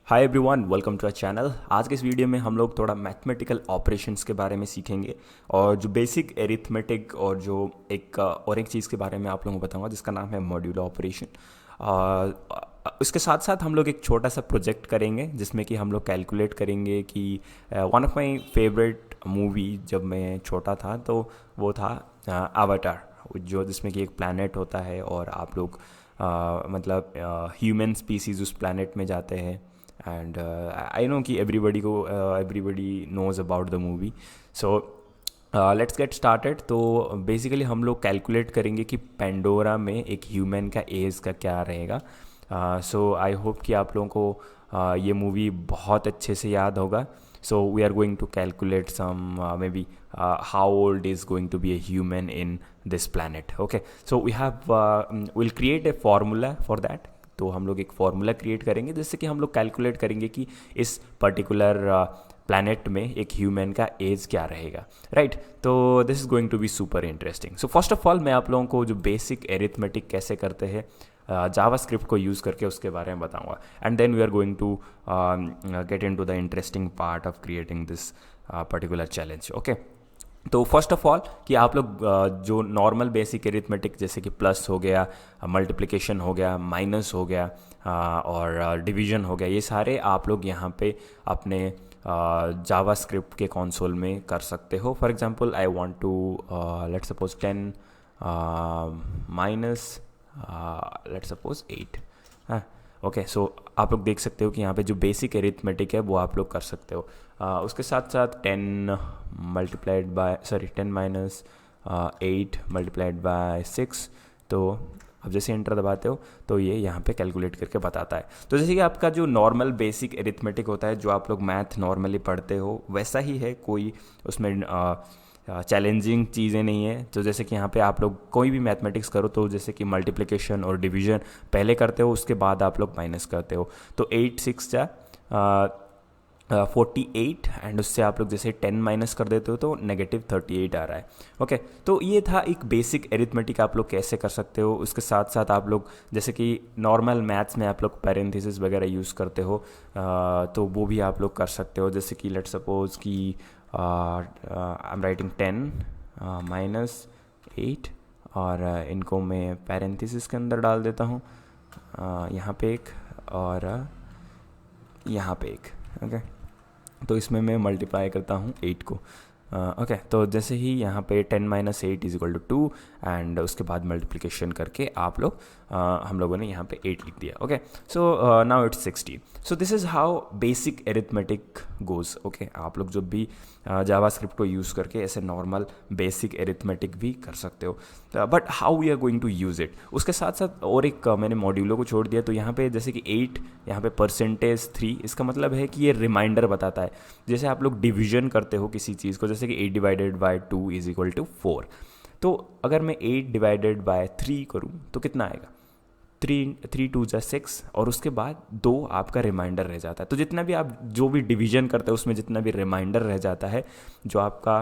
Hi everyone, welcome to our channel. आज के इस वीडियो में हम लोग थोड़ा मैथमेटिकल ऑपरेशंस के बारे में सीखेंगे और जो बेसिक एरिथमेटिक और जो एक चीज़ के बारे में आप लोगों को बताऊंगा जिसका नाम है मॉड्यूलर ऑपरेशन। उसके साथ साथ हम लोग एक छोटा सा प्रोजेक्ट करेंगे जिसमें कि हम लोग कैलकुलेट करेंगे कि one of my favourite movie जब मैं छोटा था तो वो था अवतार, जो जिसमें कि एक प्लैनेट होता है और आप लोग मतलब ह्यूमन स्पीसीज उस प्लैनेट में जाते हैं। एंड आई नो कि everybody knows about the movie. So let's get started. तो बेसिकली हम लोग कैलकुलेट करेंगे कि पेंडोरा में एक ह्यूमन का एज का क्या रहेगा। सो आई होप कि आप लोगों को ये मूवी बहुत अच्छे से याद होगा। So we are going to calculate some maybe how old is going to be a human in this planet. Okay, so we'll create a formula for that. तो हम लोग एक फॉर्मूला क्रिएट करेंगे जिससे कि हम लोग कैलकुलेट करेंगे कि इस पर्टिकुलर प्लैनेट में एक ह्यूमन का एज क्या रहेगा, राइट। तो this is going to be super interesting. So first of all मैं आप लोगों को जो बेसिक एरिथमेटिक कैसे करते हैं जावास्क्रिप्ट को यूज़ करके उसके बारे में बताऊंगा, and then we are going to get into the interesting part of creating this particular challenge. Okay, तो फर्स्ट ऑफ ऑल कि आप लोग जो नॉर्मल बेसिक एरिथमेटिक जैसे कि प्लस हो गया, मल्टीप्लिकेशन हो गया, माइनस हो गया और डिवीजन हो गया, ये सारे आप लोग यहाँ पे अपने जावास्क्रिप्ट के कंसोल में कर सकते हो। For example I want to let's suppose 10 minus let's suppose 8। हाँ, ओके, सो आप लोग देख सकते हो कि यहाँ पे जो बेसिक एरिथमेटिक है वो आप लोग कर सकते हो। उसके साथ साथ 10 माइनस 8 मल्टीप्लाइड बाय 6। तो अब जैसे एंटर दबाते हो तो ये यहाँ पे कैलकुलेट करके बताता है। तो जैसे कि आपका जो नॉर्मल बेसिक एरिथमेटिक होता है जो आप लोग मैथ नॉर्मली पढ़ते हो वैसा ही है, कोई उसमें चैलेंजिंग चीज़ें नहीं है। तो जैसे कि यहाँ पे आप लोग कोई भी मैथमेटिक्स करो तो जैसे कि मल्टीप्लिकेशन और डिवीजन पहले करते हो, उसके बाद आप लोग माइनस करते हो। तो 8 6 जा 48 एंड उससे आप लोग जैसे 10 माइनस कर देते हो तो -38 आ रहा है। ओके, तो ये था एक बेसिक एरिथमेटिक आप लोग कैसे कर सकते हो। उसके साथ साथ आप लोग जैसे कि नॉर्मल मैथ्स में आप लोग पैरेंथेसिस वगैरह यूज़ करते हो तो वो भी आप लोग कर सकते हो। जैसे कि लेट्स सपोज कि आई एम राइटिंग 10 माइनस 8 और इनको मैं पैरेंथेसिस के अंदर डाल देता हूँ, यहाँ पे एक और यहाँ पे एक। ओके, तो इसमें मैं मल्टीप्लाई करता हूँ 8 को। ओके, तो जैसे ही यहाँ पे 10 minus 8 is equal to 2 and उसके बाद मल्टीप्लिकेशन करके आप लोग हम लोगों ने यहाँ पे 8 लिख दिया। Okay, so now it's 16। So this is how basic arithmetic goes. Okay, आप लोग जब भी जावास्क्रिप्ट को यूज़ करके ऐसे नॉर्मल बेसिक एरिथमेटिक भी कर सकते हो, but how we are going to use it. उसके साथ साथ और एक मैंने मॉड्यूलों को छोड़ दिया। तो यहाँ पे जैसे कि 8 यहाँ पे %3, इसका मतलब है कि ये रिमाइंडर बताता है। जैसे आप लोग डिवीजन करते हो किसी चीज़ को, जैसे कि 8 divided by 2 is equal to 4। तो अगर मैं 8 डिवाइडेड बाय 3 करूँ तो कितना आएगा, 3 2 जा 6 और उसके बाद 2 आपका रिमाइंडर रह जाता है। तो जितना भी आप जो भी डिवीजन करते हो उसमें जितना भी रिमाइंडर रह जाता है, जो आपका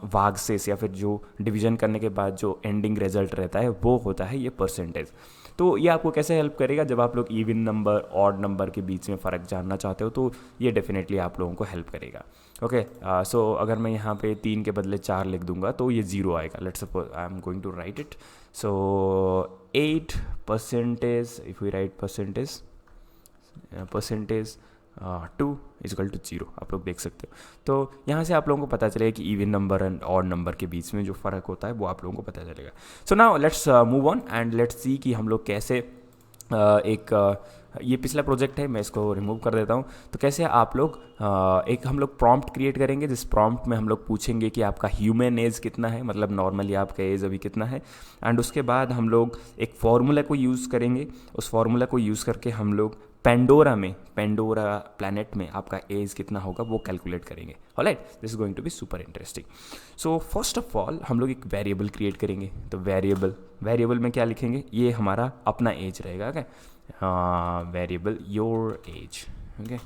भागशेष या फिर जो डिवीजन करने के बाद जो एंडिंग रिजल्ट रहता है वो होता है ये परसेंटेज। तो ये आपको कैसे हेल्प करेगा जब आप लोग इवन नंबर ऑड नंबर के बीच में फ़र्क जानना चाहते हो, तो ये डेफिनेटली आप लोगों को हेल्प करेगा। ओके, सो अगर मैं यहाँ पे 3 के बदले 4 लिख दूंगा तो ये 0 आएगा। Let's suppose I am going to write it. So 8 percentage, if we write percentage 2 is equal to 0, आप लोग देख सकते हो। तो यहाँ से आप लोगों को पता चलेगा कि even number and odd number के बीच में जो फ़र्क होता है वो आप लोगों को पता चलेगा। So now let's move on and let's see कि हम लोग कैसे ये पिछला प्रोजेक्ट है, मैं इसको रिमूव कर देता हूँ। तो कैसे आप लोग एक हम लोग प्रॉम्प्ट क्रिएट करेंगे जिस प्रॉम्प्ट में हम लोग पूछेंगे कि आपका ह्यूमन एज कितना है, मतलब नॉर्मली आपका एज अभी कितना है। एंड उसके बाद हम लोग एक फार्मूला को यूज़ करेंगे। उस फार्मूला को यूज़ करके हम लोग पेंडोरा प्लैनेट में आपका एज कितना होगा वो कैलकुलेट करेंगे। Alright, this is going to be super interesting. So first of all हम लोग एक वेरिएबल क्रिएट करेंगे। तो वेरिएबल में क्या लिखेंगे, ये हमारा अपना एज रहेगा। Okay, variable your age. Okay,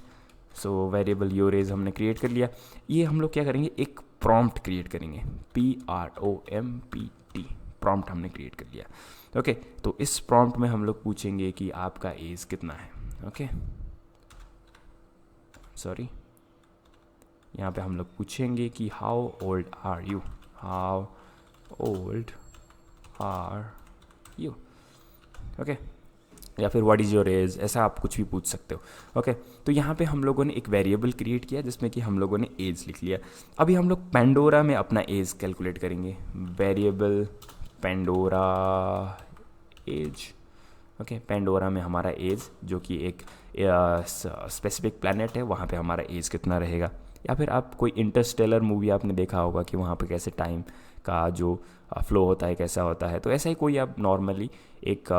so variable your age हमने क्रिएट कर लिया। ये हम लोग क्या करेंगे, एक प्रॉम्प्ट क्रिएट करेंगे, PROMPT प्रॉम्प्ट हमने क्रिएट कर लिया। ओके, तो इस प्रॉम्प्ट में हम लोग पूछेंगे कि आपका एज कितना है। ओके, सॉरी, यहाँ पे हम लोग पूछेंगे कि how old are you, how old are you, okay, या फिर व्हाट इज़ योर एज, ऐसा आप कुछ भी पूछ सकते हो। ओके, तो यहाँ पे हम लोगों ने एक वेरिएबल क्रिएट किया जिसमें कि हम लोगों ने एज लिख लिया। अभी हम लोग पेंडोरा में अपना एज कैलकुलेट करेंगे, variable Pandora age. Okay, Pandora में हमारा एज जो कि एक स्पेसिफिक प्लैनेट है, वहाँ पे हमारा एज कितना रहेगा। या फिर आप कोई इंटरस्टेलर मूवी आपने देखा होगा कि वहाँ पे कैसे टाइम का जो फ्लो होता है कैसा होता है, तो ऐसा ही कोई आप नॉर्मली एक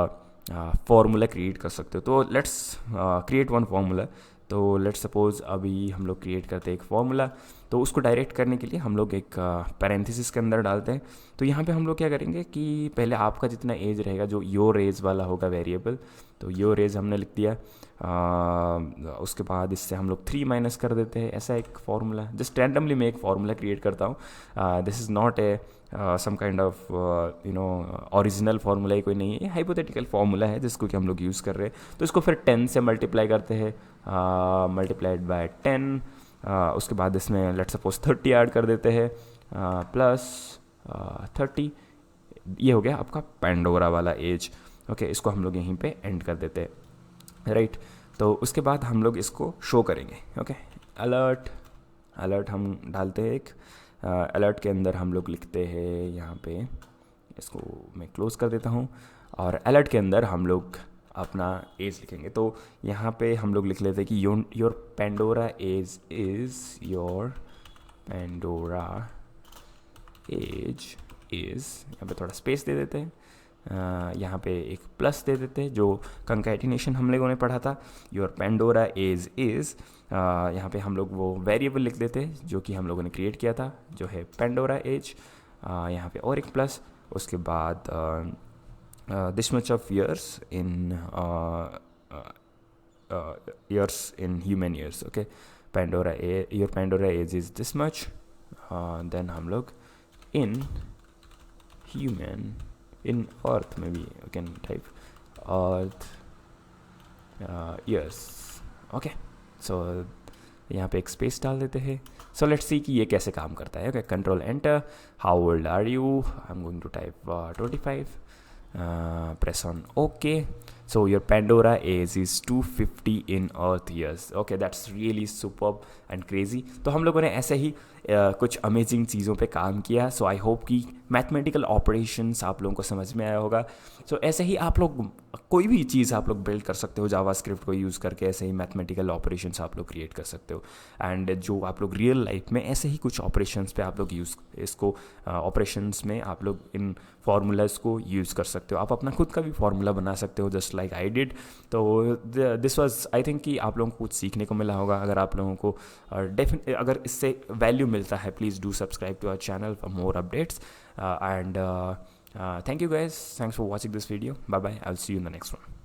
फॉर्मूला क्रिएट कर सकते हो। तो लेट्स क्रिएट वन फार्मूला। तो लेट्स सपोज अभी हम लोग क्रिएट करते हैं एक फार्मूला, तो उसको डायरेक्ट करने के लिए हम लोग एक पैरेंथेसिस के अंदर डालते हैं। तो यहाँ पे हम लोग क्या करेंगे कि पहले आपका जितना एज रहेगा, जो योर एज वाला होगा वेरिएबल, तो योर एज हमने लिख दिया। उसके बाद इससे हम लोग 3 माइनस कर देते हैं, ऐसा एक फार्मूला। जस्ट रैंडमली मैं एक फार्मूला क्रिएट करता हूँ, this is not a some kind of original formula ही कोई नहीं है, हाइपोथेटिकल फार्मूला है जिसको कि हम लोग यूज़ कर रहे हैं। तो इसको फिर 10 से मल्टीप्लाई करते हैं, मल्टीप्लाइड बाय 10। उसके बाद इसमें लेट्स सपोज 30 ऐड कर देते हैं, प्लस 30, ये हो गया आपका पेंडोरा वाला एज। ओके, इसको हम लोग यहीं पे एंड कर देते हैं, राइट। तो उसके बाद हम लोग इसको शो करेंगे। ओके, अलर्ट हम डालते हैं एक, अलर्ट के अंदर हम लोग लिखते हैं यहाँ पे, इसको मैं क्लोज़ कर देता हूँ, और अलर्ट के अंदर हम लोग अपना एज लिखेंगे। तो यहाँ पे हम लोग लिख लेते हैं कि your Pandora age is, your Pandora age is, यहाँ पे थोड़ा स्पेस दे देते हैं, यहाँ पे एक प्लस दे देते हैं, जो कंकैटिनेशन हम लोगों ने पढ़ा था, योर पेंडोरा एज इज़, यहाँ पे हम लोग वो वेरिएबल लिख देते हैं जो कि हम लोगों ने क्रिएट किया था, जो है पेंडोरा एज, यहाँ पे और एक प्लस, उसके बाद this much of years in human years. Okay, Pandora your Pandora age is this much, then हम लोग in human, in earth maybe you can type earth years। okay, so यहाँ पे एक स्पेस डाल देते हैं। सो लेट्स सी कि ये कैसे काम करता है। Okay, control enter, how old are you, I am going to type 25, press on OK. So your Pandora age is 250 in Earth years. Okay, that's really superb and crazy. तो हम लोगों ने ऐसे ही कुछ अमेजिंग चीज़ों पे काम किया। सो आई होप कि मैथमेटिकल ऑपरेशंस आप लोगों को समझ में आया होगा। सो ऐसे ही आप लोग कोई भी चीज़ आप लोग बिल्ड कर सकते हो जावास्क्रिप्ट को यूज़ करके, ऐसे ही मैथमेटिकल ऑपरेशंस आप लोग क्रिएट कर सकते हो। एंड जो आप लोग रियल लाइफ में ऐसे ही कुछ ऑपरेशंस पे आप लोग इसको ऑपरेशंस में आप लोग इन फार्मूलाज को यूज़ कर सकते हो। आप अपना खुद का भी फार्मूला बना सकते हो, जस्ट लाइक आई डिड। तो दिस वाज, आई थिंक कि आप लोगों को कुछ सीखने को मिला होगा। अगर आप लोगों को अगर इससे वैल्यू मिलता है, please do subscribe to our channel for more updates. And thank you guys, thanks for watching this video, bye bye, I'll see you in the next one.